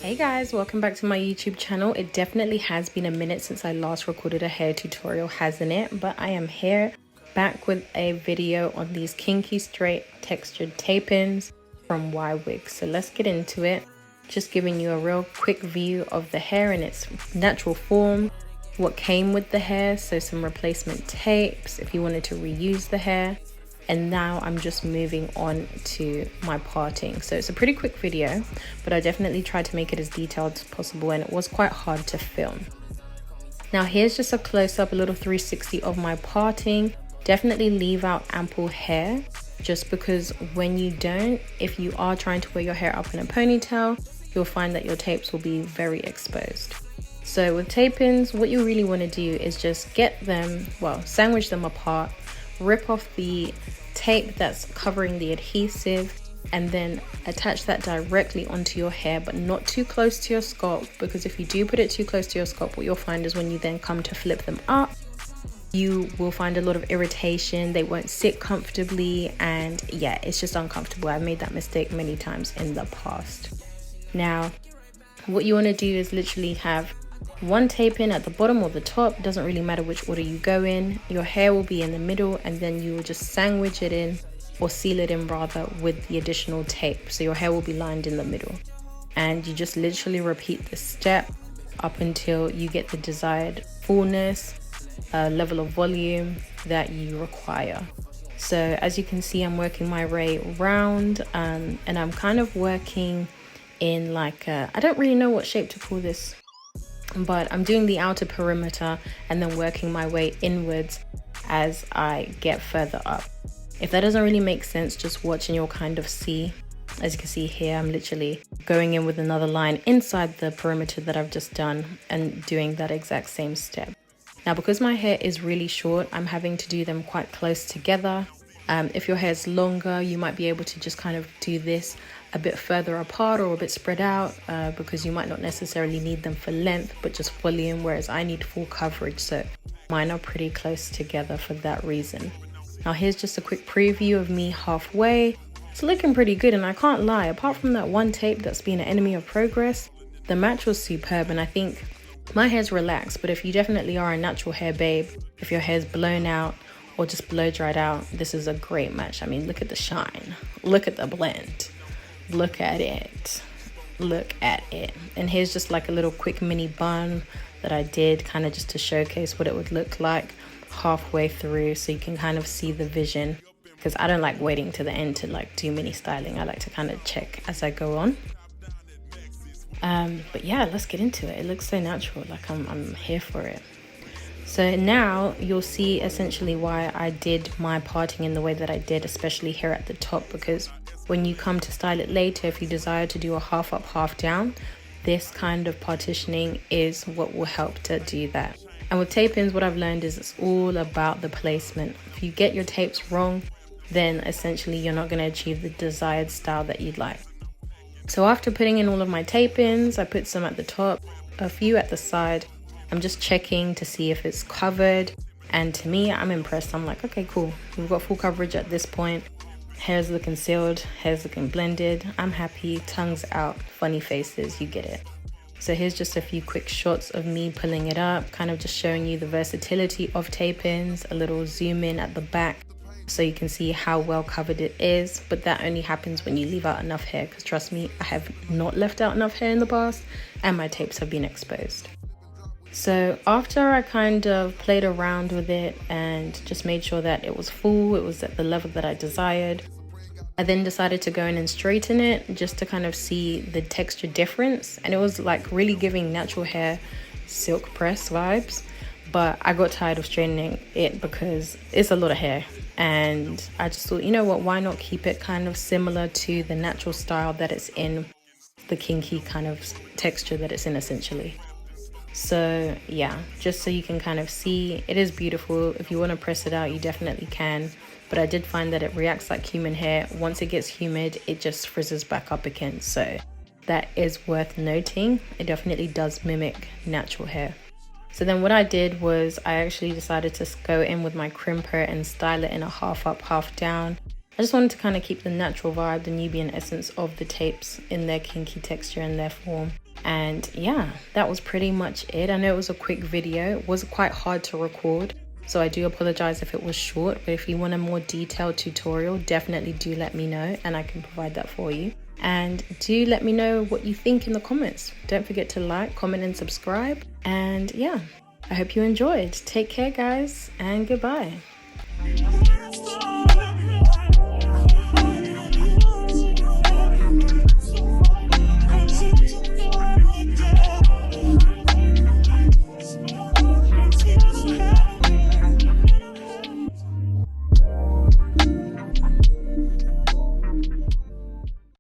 Hey guys, welcome back to my YouTube channel. It definitely has been a minute since I last recorded a hair tutorial, hasn't it? But I am here back with a video on these kinky straight textured tape-ins from YWigs. So let's get into it. Just giving you a real quick view of the hair in its natural form, what came with the hair, so some replacement tapes if you wanted to reuse the hair. And now I'm just moving on to my parting. So it's a pretty quick video, but I definitely tried to make it as detailed as possible, and it was quite hard to film. Now here's just a close-up, a little 360 of my parting. Definitely leave out ample hair, just because when you don't, if you are trying to wear your hair up in a ponytail, you'll find that your tapes will be very exposed. So with tape-ins, what you really want to do is just get them, well, sandwich them apart, rip off the tape that's covering the adhesive, and then attach that directly onto your hair, but not too close to your scalp, because if you do put it too close to your scalp, what you'll find is when you then come to flip them up, you will find a lot of irritation. They won't sit comfortably, and yeah, it's just uncomfortable. I've made that mistake many times in the past. Now what you want to do is literally have one tape in at the bottom or the top. It doesn't really matter which order you go in. Your hair will be in the middle, and then you will just sandwich it in, or seal it in rather, with the additional tape. So your hair will be lined in the middle, and you just literally repeat this step up until you get the desired fullness, level of volume that you require. So as you can see, I'm working my way round, and I'm kind of working in like I don't really know what shape to call this, but I'm doing the outer perimeter and then working my way inwards as I get further up. If that doesn't really make sense, just watch and you'll kind of see. As you can see here, I'm literally going in with another line inside the perimeter that I've just done and doing that exact same step. Now, because my hair is really short, I'm having to do them quite close together. If your hair is longer, you might be able to just kind of do this a bit further apart or a bit spread out, because you might not necessarily need them for length, but just volume, whereas I need full coverage. So mine are pretty close together for that reason. Now here's just a quick preview of me halfway. It's looking pretty good, and I can't lie, apart from that one tape that's been an enemy of progress, the match was superb. And I think my hair's relaxed, but if you definitely are a natural hair babe, if your hair's blown out or just blow dried out, this is a great match. I mean, look at the shine, look at the blend, look at it, look at it. And here's just like a little quick mini bun that I did, kind of just to showcase what it would look like halfway through, so you can kind of see the vision, because I don't like waiting to the end to like do mini styling. I like to kind of check as I go on. But yeah, let's get into it. It looks so natural, like I'm here for it. So now you'll see essentially why I did my parting in the way that I did, especially here at the top, because when you come to style it later, if you desire to do a half up, half down, this kind of partitioning is what will help to do that. And with tape-ins, what I've learned is it's all about the placement. If you get your tapes wrong, then essentially you're not going to achieve the desired style that you'd like. So after putting in all of my tape-ins, I put some at the top, a few at the side. I'm just checking to see if it's covered, and to me, I'm impressed. I'm like, okay, cool, we've got full coverage at this point. Hair's looking sealed, hair's looking blended. I'm happy, tongues out, funny faces, you get it. So here's just a few quick shots of me pulling it up, kind of just showing you the versatility of tape-ins, a little zoom in at the back so you can see how well covered it is. But that only happens when you leave out enough hair, because trust me, I have not left out enough hair in the past and my tapes have been exposed. So after I kind of played around with it and just made sure that it was full, it was at the level that I desired, I then decided to go in and straighten it just to kind of see the texture difference. And it was like really giving natural hair silk press vibes, but I got tired of straightening it because it's a lot of hair. And I just thought, you know what, why not keep it kind of similar to the natural style that it's in, the kinky kind of texture that it's in essentially. So yeah, just so you can kind of see, it is beautiful. If you want to press it out, you definitely can, but I did find that it reacts like human hair. Once it gets humid, it just frizzes back up again, so that is worth noting. It definitely does mimic natural hair. So then what I did was I actually decided to go in with my crimper and style it in a half up, half down. I just wanted to kind of keep the natural vibe, the Nubian essence of the tapes in their kinky texture and their form. And yeah, that was pretty much it. I know it was a quick video. It was quite hard to record, so I do apologize if it was short, but if you want a more detailed tutorial, definitely do let me know and I can provide that for you. And do let me know what you think in the comments. Don't forget to like, comment, and subscribe. And yeah, I hope you enjoyed. Take care, guys, and goodbye.